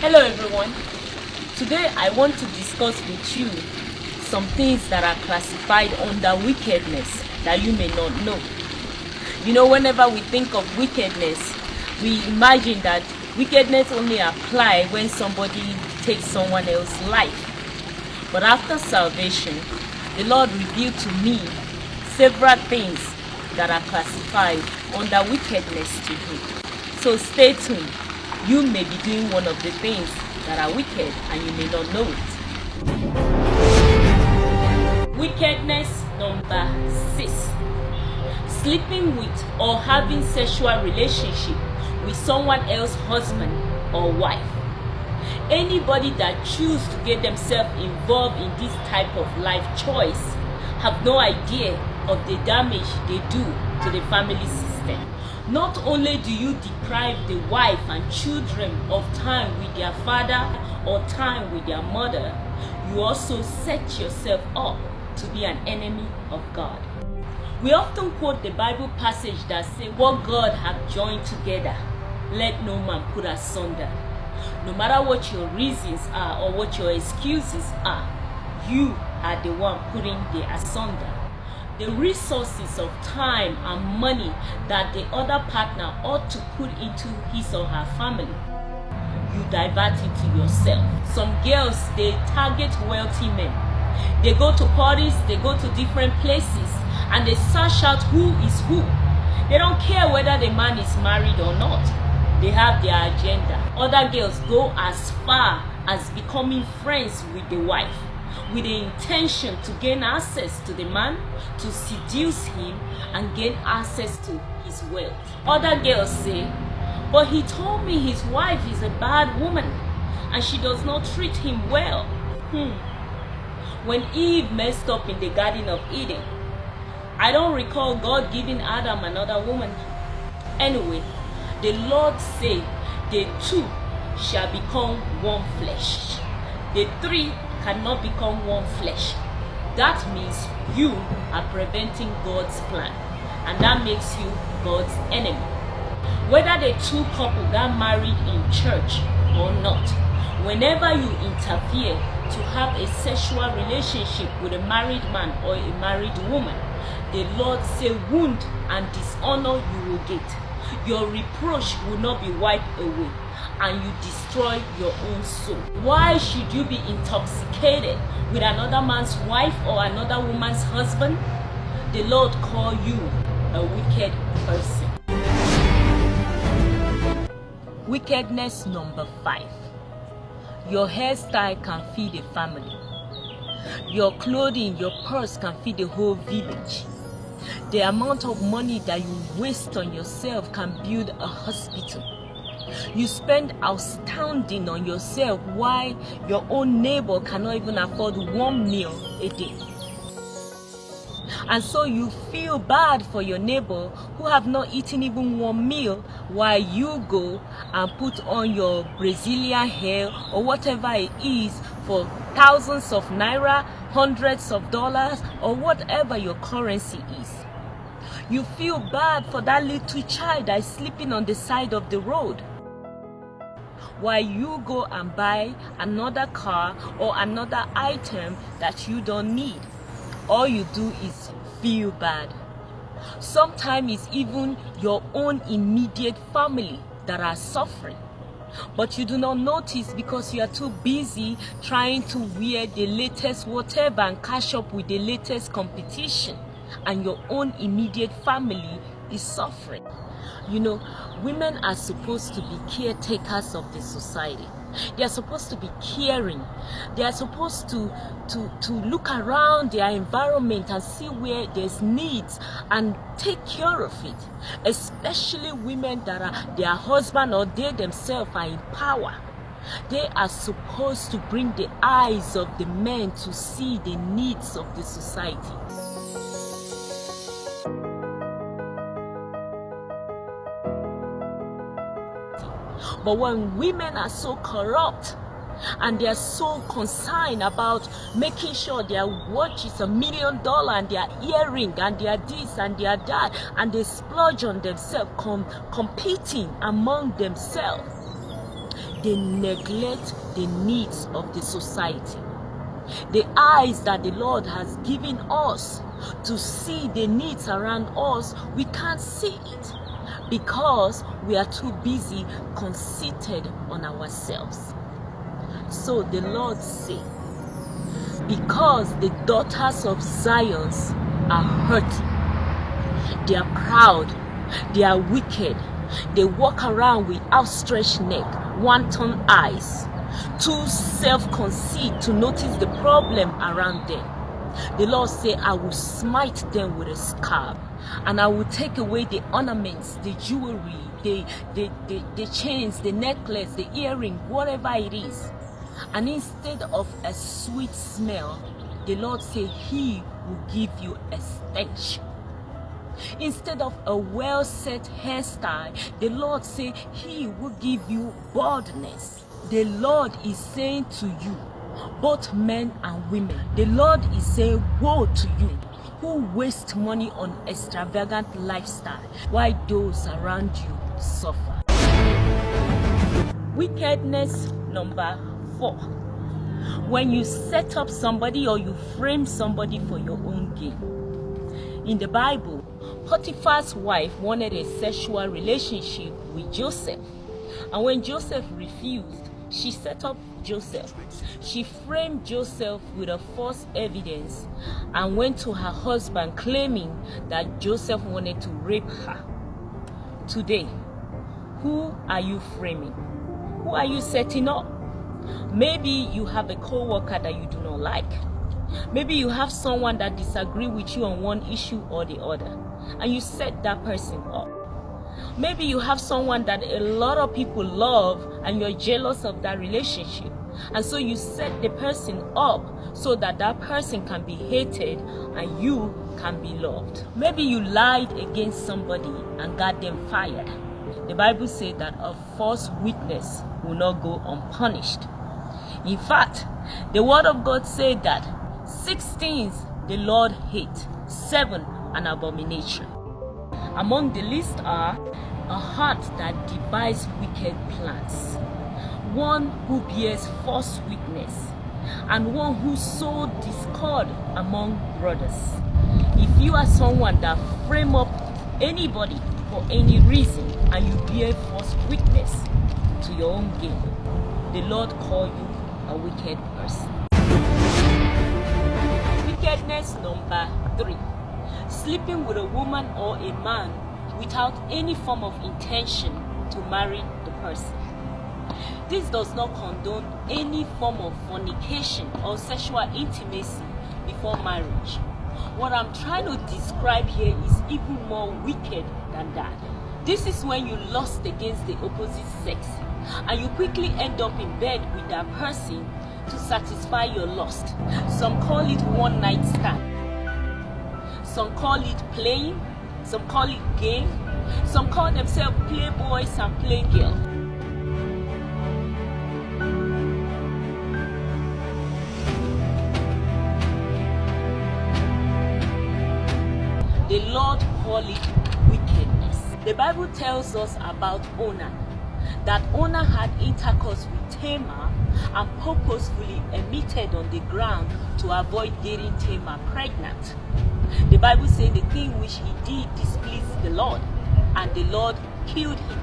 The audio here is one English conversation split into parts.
Hello everyone. Today I want to discuss with you some things that are classified under wickedness that you may not know. Whenever we think of wickedness, we imagine that wickedness only apply when somebody takes someone else's life. But after salvation, the Lord revealed to me several things that are classified under wickedness to Him. So stay tuned. You may be doing one of the things that are wicked and you may not know it. Wickedness number 6. Sleeping with or having sexual relationship with someone else's husband or wife. Anybody that choose to get themselves involved in this type of life choice have no idea of the damage they do to the family system. Not only do you deprive the wife and children of time with their father or time with their mother, you also set yourself up to be an enemy of God. We often quote the Bible passage that says, "What God hath joined together, let no man put asunder." No matter what your reasons are or what your excuses are, you are the one putting the asunder. The resources of time and money that the other partner ought to put into his or her family, you divert it to yourself. Some girls, they target wealthy men. They go to parties, they go to different places, and they search out who is who. They don't care whether the man is married or not. They have their agenda. Other girls go as far as becoming friends with the wife, with the intention to gain access to the man, to seduce him and gain access to his wealth. Other girls say, "But he told me his wife is a bad woman and she does not treat him well." When Eve messed up in the Garden of Eden, I don't recall God giving Adam another woman. Anyway, the Lord said the two shall become one flesh. The three cannot become one flesh. That means you are preventing God's plan, and that makes you God's enemy. Whether the two couple got married in church or not, whenever you interfere to have a sexual relationship with a married man or a married woman, the Lord say wound and dishonor you will get. Your reproach will not be wiped away, and you destroy your own soul. Why should you be intoxicated with another man's wife or another woman's husband? The Lord call you a wicked person. Wickedness number 5. Your hairstyle can feed a family. Your clothing, your purse can feed the whole village. The amount of money that you waste on yourself can build a hospital. You spend outstanding on yourself while your own neighbor cannot even afford one meal a day. And so you feel bad for your neighbor who have not eaten even one meal, while you go and put on your Brazilian hair or whatever it is for thousands of naira, hundreds of dollars, or whatever your currency is. You feel bad for that little child that is sleeping on the side of the road, while you go and buy another car or another item that you don't need. All you do is feel bad. Sometimes it's even your own immediate family that are suffering, but you do not notice because you are too busy trying to wear the latest whatever and catch up with the latest competition, and your own immediate family is suffering. Women are supposed to be caretakers of the society. They are supposed to be caring. They are supposed to look around their environment and see where there's needs and take care of it. Especially women that are their husband or they themselves are in power. They are supposed to bring the eyes of the men to see the needs of the society. But when women are so corrupt and they are so concerned about making sure their watch is $1 million and their earring and their this and their that, and they splurge on themselves, competing among themselves, they neglect the needs of the society. The eyes that the Lord has given us to see the needs around us, we can't see it because we are too busy conceited on ourselves. So the Lord says, because the daughters of Zion are hurting, they are proud, they are wicked, they walk around with outstretched neck, wanton eyes, too self-conceit to notice the problem around them. The Lord said, I will smite them with a scarf, and I will take away the ornaments, the jewelry, the chains, the necklace, the earring, whatever it is. And instead of a sweet smell, the Lord said He will give you a stench. Instead of a well-set hairstyle, the Lord said He will give you baldness. The Lord is saying to you, both men and women, the Lord is saying, woe to you who waste money on extravagant lifestyle while those around you suffer. Wickedness number 4. When you set up somebody or you frame somebody for your own gain. In the Bible, Potiphar's wife wanted a sexual relationship with Joseph. And when Joseph refused, she set up Joseph. She framed Joseph with a false evidence and went to her husband claiming that Joseph wanted to rape her. Today, who are you framing? Who are you setting up? Maybe you have a co-worker that you do not like. Maybe you have someone that disagrees with you on one issue or the other, and you set that person up. Maybe you have someone that a lot of people love and you're jealous of that relationship, and so you set the person up so that that person can be hated and you can be loved. Maybe you lied against somebody and got them fired. The Bible says that a false witness will not go unpunished. In fact, the word of God said that 6 things the Lord hates, 7 an abomination. Among the list are a heart that devises wicked plans, one who bears false witness, and one who sows discord among brothers. If you are someone that frame up anybody for any reason and you bear false witness to your own gain, the Lord call you a wicked person. Wickedness number 3. Sleeping with a woman or a man without any form of intention to marry the person. This does not condone any form of fornication or sexual intimacy before marriage. What I'm trying to describe here is even more wicked than that. This is when you lust against the opposite sex and you quickly end up in bed with that person to satisfy your lust. Some call it one night stand. Some call it playing. Some call it game. Some call themselves playboys and playgirls. The Lord call it wickedness. The Bible tells us about Onah, that Onah had intercourse with Tamar and purposefully emitted on the ground to avoid getting Tamar pregnant. The Bible says the thing which he did displeased the Lord, and the Lord killed him.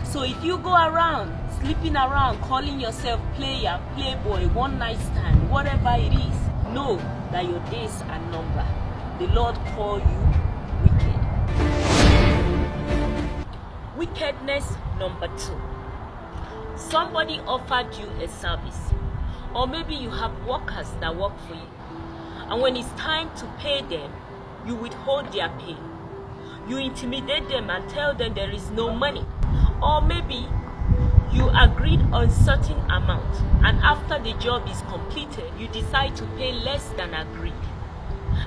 So if you go around, sleeping around, calling yourself player, playboy, one night stand, whatever it is, know that your days are numbered. The Lord call you wicked. Wickedness number 2. Somebody offered you a service, or maybe you have workers that work for you, and when it's time to pay them, you withhold their pay. You intimidate them and tell them there is no money. Or maybe you agreed on certain amount, and after the job is completed, you decide to pay less than agreed.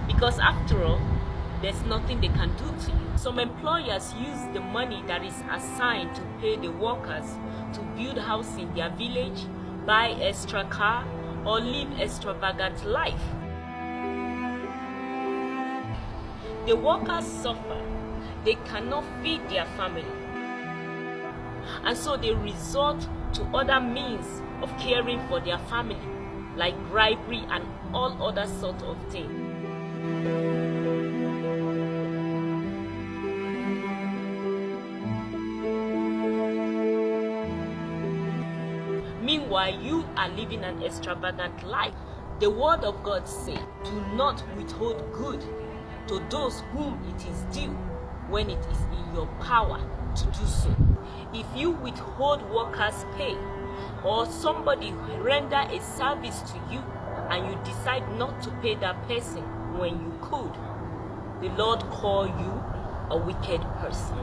Because after all, there's nothing they can do to you. Some employers use the money that is assigned to pay the workers to build a house in their village, buy extra car, or live extravagant life. The workers suffer. They cannot feed their family. And so they resort to other means of caring for their family, like bribery and all other sort of things. Meanwhile, you are living an extravagant life. The word of God says, do not withhold good to those whom it is due when it is in your power to do so. If you withhold workers' pay, or somebody render a service to you and you decide not to pay that person when you could, the Lord call you a wicked person.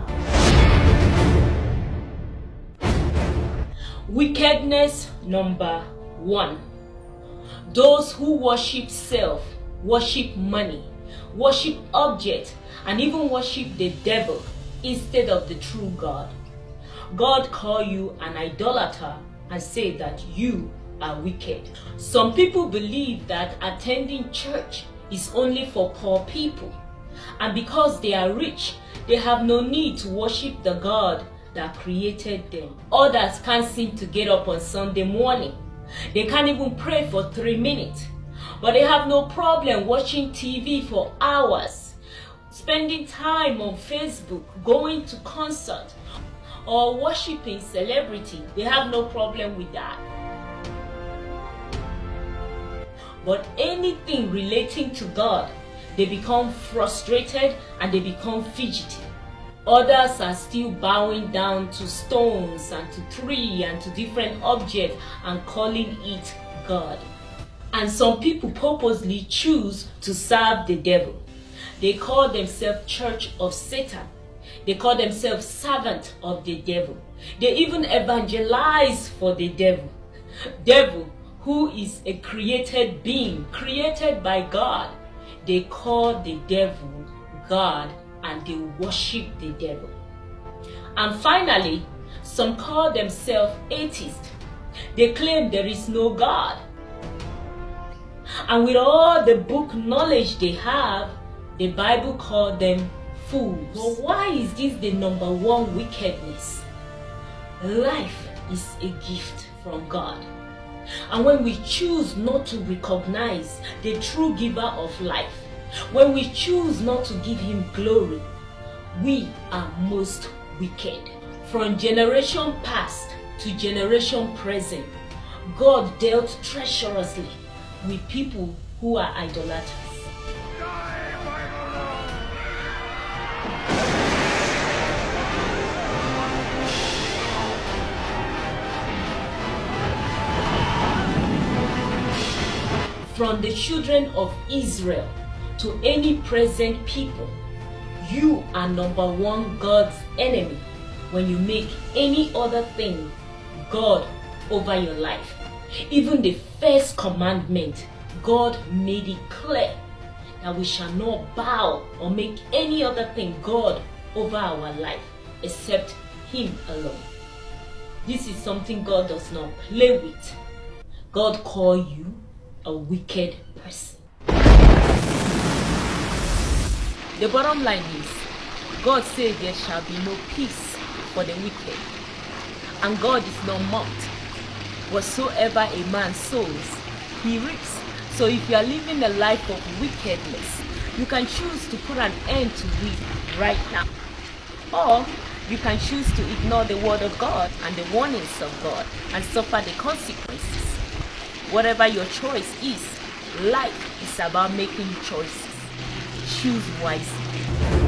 Wickedness number 1. Those who worship self, worship money, worship objects, and even worship the devil instead of the true God. God call you an idolater and say that you are wicked. Some people believe that attending church is only for poor people, and because they are rich, they have no need to worship the God that created them. Others can't seem to get up on Sunday morning. They can't even pray for 3 minutes, but they have no problem watching TV for hours, spending time on Facebook, going to concerts, or worshiping celebrity. They have no problem with that. But anything relating to God, they become frustrated and they become fidgety. Others are still bowing down to stones and to trees and to different objects and calling it God. And some people purposely choose to serve the devil. They call themselves Church of Satan. They call themselves servant of the devil. They even evangelize for the devil. Devil, who is a created being, created by God. They call the devil God and they worship the devil. And finally, some call themselves atheists. They claim there is no God. And with all the book knowledge they have, the Bible called them fools. But why is this the number 1 wickedness? Life is a gift from God. And when we choose not to recognize the true giver of life, when we choose not to give him glory, we are most wicked. From generation past to generation present, God dealt treacherously with people who are idolaters. From the children of Israel to any present people, you are number 1 God's enemy when you make any other thing God over your life. Even the first commandment, God made it clear that we shall not bow or make any other thing God over our life except him alone. This is something God does not play with. God calls you a wicked person. The bottom line is, God said there shall be no peace for the wicked, and God is not mocked. Whatsoever a man sows, he reaps. So if you are living a life of wickedness, you can choose to put an end to it right now, or you can choose to ignore the word of God and the warnings of God and suffer the consequences. Whatever your choice is, life is about making choices. Choose wisely.